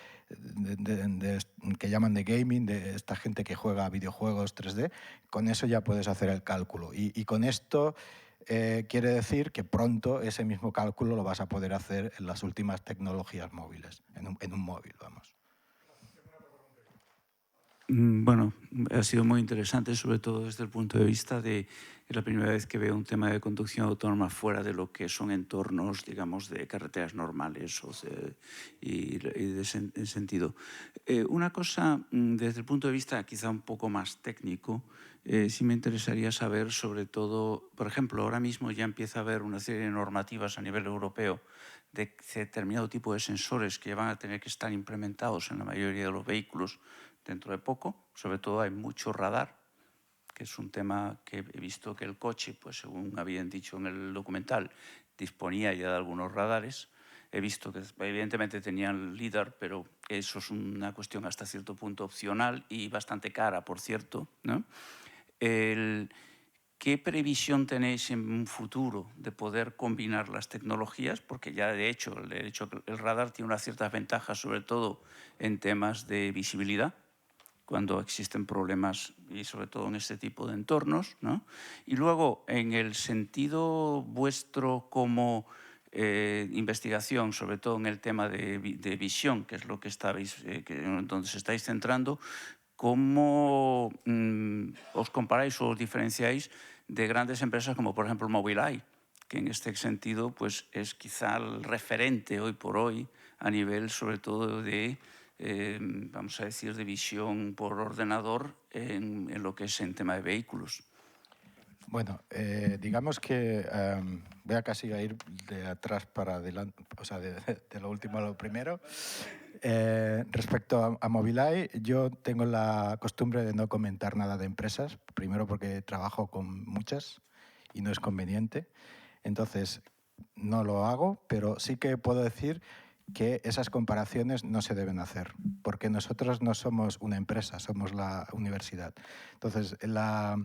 llaman de gaming, de esta gente que juega a videojuegos 3D, con eso ya puedes hacer el cálculo. Y con esto quiere decir que pronto ese mismo cálculo lo vas a poder hacer en las últimas tecnologías móviles, en un móvil, vamos. Bueno, ha sido muy interesante, sobre todo desde el punto de vista de es la primera vez que veo un tema de conducción autónoma fuera de lo que son entornos, digamos, de carreteras normales y de sentido. Una cosa, desde el punto de vista quizá un poco más técnico, sí me interesaría saber sobre todo, por ejemplo, ahora mismo ya empieza a haber una serie de normativas a nivel europeo de determinado tipo de sensores que van a tener que estar implementados en la mayoría de los vehículos dentro de poco. Sobre todo hay mucho radar, que es un tema que he visto que el coche, pues según habían dicho en el documental, disponía ya de algunos radares. He visto que evidentemente tenían LIDAR, pero eso es una cuestión hasta cierto punto opcional y bastante cara, por cierto, ¿no? ¿Qué previsión tenéis en un futuro de poder combinar las tecnologías? Porque ya de hecho el radar tiene unas ciertas ventajas, sobre todo en temas de visibilidad, cuando existen problemas y sobre todo en este tipo de entornos, ¿no? Y luego, en el sentido vuestro como investigación, sobre todo en el tema de visión, que es lo que estabais, donde os estáis centrando, ¿cómo os comparáis o os diferenciáis de grandes empresas como, por ejemplo, Mobileye, que en este sentido pues, es quizá el referente hoy por hoy a nivel, sobre todo, de vamos a decir, de visión por ordenador en lo que es en tema de vehículos? Bueno, digamos que voy a casi a ir de atrás para adelante, o sea, de lo último a lo primero. Respecto a Mobileye, yo tengo la costumbre de no comentar nada de empresas, primero porque trabajo con muchas y no es conveniente, entonces no lo hago, pero sí que puedo decir que esas comparaciones no se deben hacer, porque nosotros no somos una empresa, somos la universidad. Entonces, la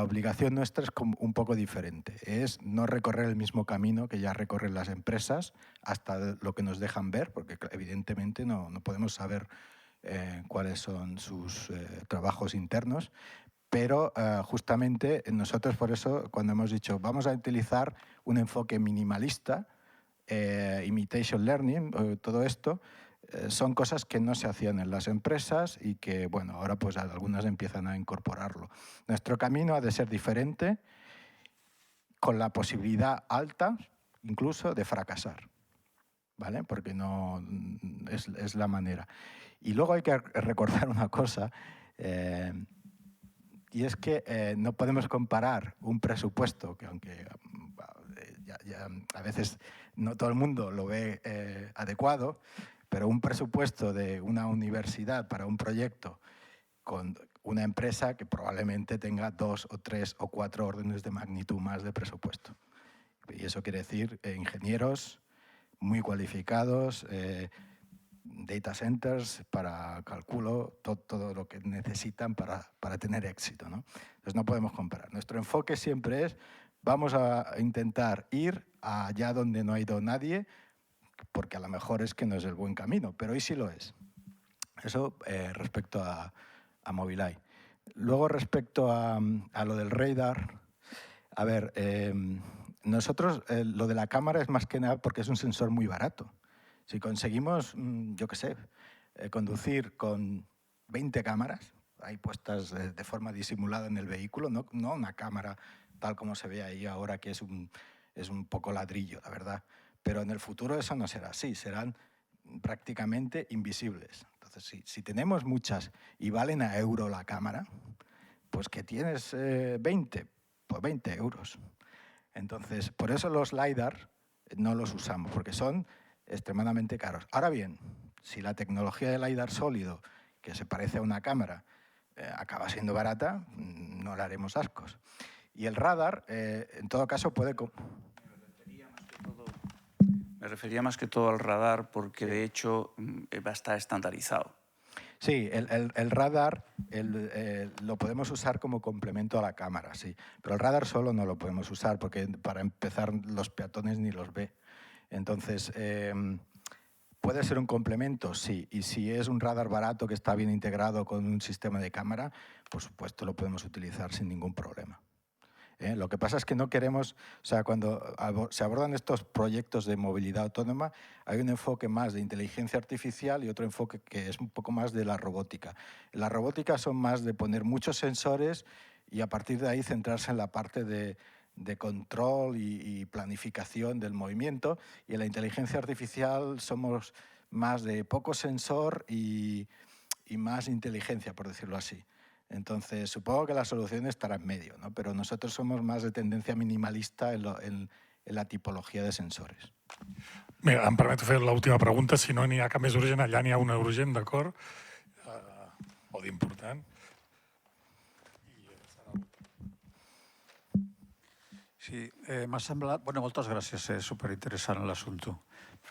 obligación nuestra es un poco diferente. Es no recorrer el mismo camino que ya recorren las empresas hasta lo que nos dejan ver, porque evidentemente no podemos saber cuáles son sus trabajos internos, pero justamente nosotros por eso cuando hemos dicho vamos a utilizar un enfoque minimalista, imitation learning, todo esto, son cosas que no se hacían en las empresas y que, bueno, ahora pues algunas empiezan a incorporarlo. Nuestro camino ha de ser diferente, con la posibilidad alta, incluso, de fracasar, ¿vale? Porque no es la manera. Y luego hay que recordar una cosa, y es que no podemos comparar un presupuesto, que aunque ya a veces no todo el mundo lo ve adecuado, pero un presupuesto de una universidad para un proyecto con una empresa que probablemente tenga 2 o 3 o 4 órdenes de magnitud más de presupuesto. Y eso quiere decir ingenieros muy cualificados, data centers para cálculo, todo lo que necesitan para tener éxito, ¿no? Entonces no podemos comparar. Nuestro enfoque siempre es vamos a intentar ir allá donde no ha ido nadie, porque a lo mejor es que no es el buen camino, pero hoy sí lo es. Eso respecto a Mobileye. Luego, respecto a lo del radar, a ver, nosotros lo de la cámara es más que nada porque es un sensor muy barato. Si conseguimos, yo qué sé, conducir con 20 cámaras, ahí puestas de forma disimulada en el vehículo, no una cámara tal como se ve ahí ahora, que es un poco ladrillo, la verdad. Pero en el futuro eso no será así, serán prácticamente invisibles. Entonces, si tenemos muchas y valen a euro la cámara, pues que tienes 20, pues 20 euros. Entonces, por eso los LiDAR no los usamos, porque son extremadamente caros. Ahora bien, si la tecnología de LiDAR sólido, que se parece a una cámara, acaba siendo barata, no le haremos ascos. Y el radar, en todo caso, puede... Me refería más que todo al radar porque, de hecho, va a estar estandarizado. Sí, el radar lo podemos usar como complemento a la cámara, sí. Pero el radar solo no lo podemos usar porque, para empezar, los peatones ni los ve. Entonces, ¿puede ser un complemento? Sí. Y si es un radar barato que está bien integrado con un sistema de cámara, por supuesto lo podemos utilizar sin ningún problema. Lo que pasa es que no queremos, o sea, cuando se abordan estos proyectos de movilidad autónoma, hay un enfoque más de inteligencia artificial y otro enfoque que es un poco más de la robótica. La robótica son más de poner muchos sensores y a partir de ahí centrarse en la parte de control y planificación del movimiento, y en la inteligencia artificial somos más de poco sensor y más inteligencia, por decirlo así. Entonces, supongo que la solución estará en medio, ¿no? Pero nosotros somos más de tendencia minimalista en la tipología de sensores. Bé, em permeto fer l'última pregunta. Si no n'hi ha cap més urgent, allà n'hi ha una urgent, d'acord? O d'important. Sí, m'ha semblat... Bueno, moltes gràcies, és superinteressant l'assumpte.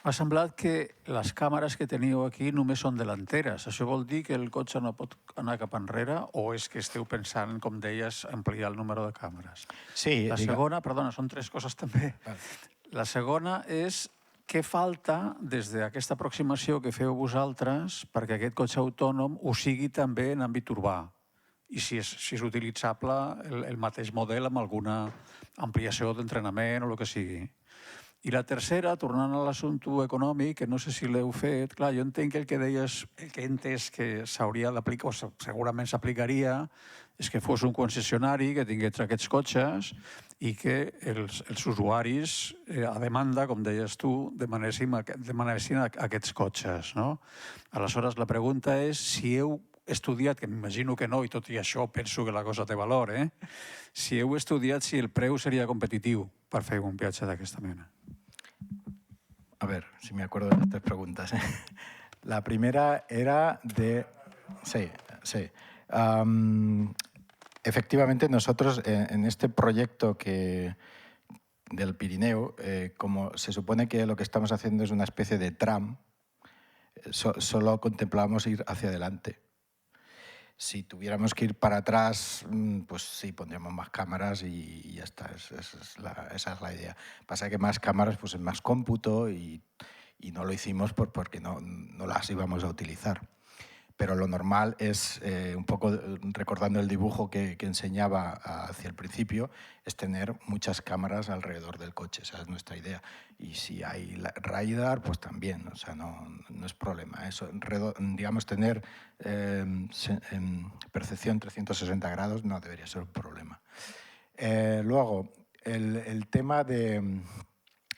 M'ha semblat que les càmeres que teniu aquí només són delanteres. Això vol dir que el cotxe no pot anar cap enrere, o és que esteu pensant, com deies, ampliar el número de càmeres? Sí. La segona, perdona, són tres coses també. La segona és què falta des d'aquesta aproximació que feu vosaltres perquè aquest cotxe autònom ho sigui també en àmbit urbà, i si és utilitzable el mateix model amb alguna ampliació d'entrenament o el que sigui. I la tercera, tornant a l'assumpte econòmic, que no sé si l'heu fet, clar, jo entenc que el que deies, el que he entès que s'hauria d'aplicar, o segurament s'aplicaria, és que fos un concessionari que tingués aquests cotxes i que els usuaris, a demanda, com deies tu, demanessin aquests cotxes, no? Aleshores, la pregunta és si heu estudiat, que m'imagino que no, i tot i això penso que la cosa té valor, si heu estudiat si el preu seria competitiu per fer un viatge d'aquesta mena. A ver, si me acuerdo de las tres preguntas. La primera era de... Sí. Efectivamente, nosotros en este proyecto del Pirineo, como se supone que lo que estamos haciendo es una especie de tram, solo contemplamos ir hacia adelante. Si tuviéramos que ir para atrás, pues sí, pondríamos más cámaras y ya está. Esa es la idea. Pasa que más cámaras pues es más cómputo y no lo hicimos porque no las íbamos a utilizar. Pero lo normal es, un poco recordando el dibujo que enseñaba hacia el principio, es tener muchas cámaras alrededor del coche. Esa es nuestra idea. Y si hay radar, pues también, o sea, no es problema. Eso, digamos, tener percepción 360 grados no debería ser un problema. Luego, el tema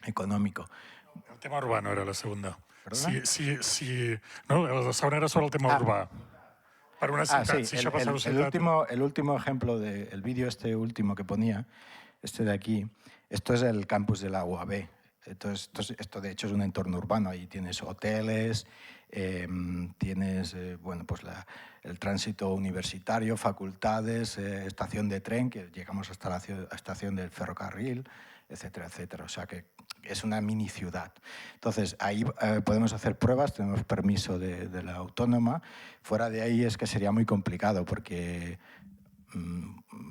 económico. El tema urbano era la segunda. ¿Perdona? No, la segona era sobre el tema urbà. Per una ciutat, si això passa a una ciutat... El último ejemplo del vídeo último que ponía, de aquí, esto es el campus de la UAB. Entonces, esto de hecho es un entorno urbano. Ahí tienes hoteles, tienes pues el tránsito universitario, facultades, estación de tren, que llegamos hasta la estación del ferrocarril, etcétera, etcétera. O sea que es una mini ciudad. Entonces, ahí podemos hacer pruebas, tenemos permiso de la autónoma. Fuera de ahí es que sería muy complicado porque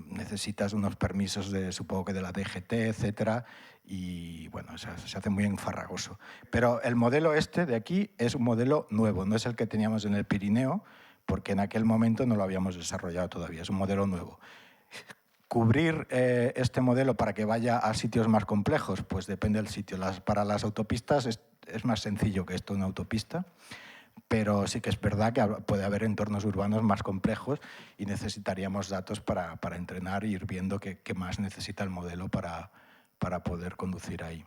necesitas unos permisos supongo que de la DGT, etcétera, y bueno, se hace muy enfarragoso. Pero el modelo de aquí es un modelo nuevo, no es el que teníamos en el Pirineo, porque en aquel momento no lo habíamos desarrollado todavía, es un modelo nuevo. Cubrir este modelo para que vaya a sitios más complejos, pues depende del sitio. Para las autopistas es más sencillo que esto, una autopista. pero sí que es verdad que puede haber entornos urbanos más complejos y necesitaríamos datos para entrenar e ir viendo qué más necesita el modelo para poder conducir ahí.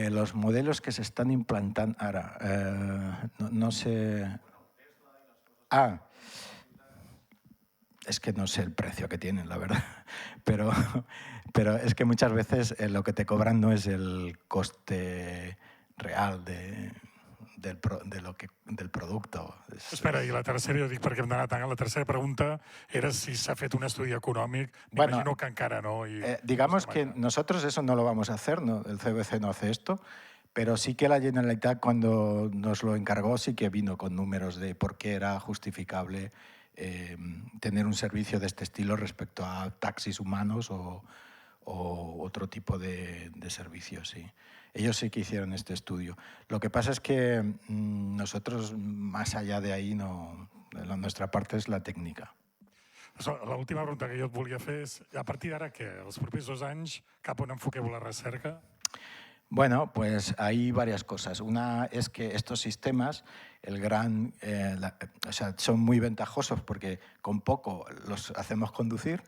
Los modelos que se están implantando ahora, no sé... Es que no sé el precio que tienen, la verdad, pero es que muchas veces lo que te cobran no es el coste real del producto. Espera, i la tercera, jo dic perquè hem d'anar tant, la tercera pregunta era si s'ha fet un estudi econòmic, Bueno, m'imagino que encara no. Digamos que nosotros eso no lo vamos a hacer, ¿no? El CVC no hace esto, pero sí que la Generalitat cuando nos lo encargó sí que vino con números de por qué era justificable tener un servicio de este estilo respecto a taxis humanos o otro tipo de servicios. Sí. Ellos sí que hicieron este estudio. Lo que pasa es que nosotros, más allá de ahí, nuestra parte es la técnica. L'última pregunta que jo et volia fer és, a partir d'ara què? Els propers 2 anys, cap on enfoqueu la recerca? Bueno, pues hay varias cosas. Una es que estos sistemas, son muy ventajosos porque con poco los hacemos conducir,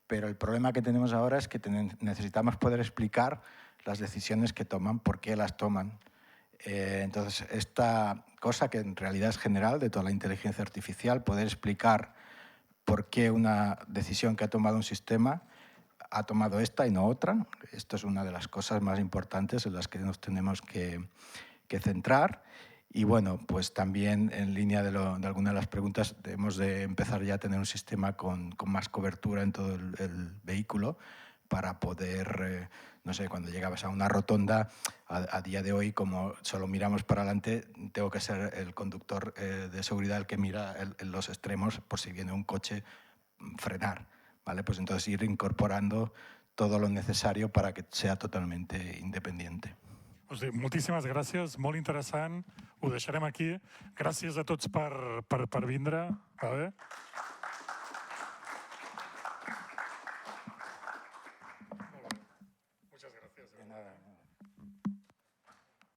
pero el problema que tenemos ahora es que necesitamos poder explicar las decisiones que toman, por qué las toman. Entonces, esta cosa que en realidad es general de toda la inteligencia artificial, poder explicar por qué una decisión que ha tomado un sistema ha tomado esta y no otra. Esto es una de las cosas más importantes en las que nos tenemos que centrar. Y bueno, pues también en línea de algunas de las preguntas, debemos de empezar ya a tener un sistema con más cobertura en todo el vehículo para poder, no sé, cuando llegabas a una rotonda, a día de hoy, como solo miramos para adelante, tengo que ser el conductor de seguridad el que mira en los extremos por si viene un coche, frenar. ¿Vale? Pues entonces ir incorporando todo lo necesario para que sea totalmente independiente. Moltíssimes gràcies, molt interessant. Ho deixarem aquí. Gràcies a tots per vindre. Vale?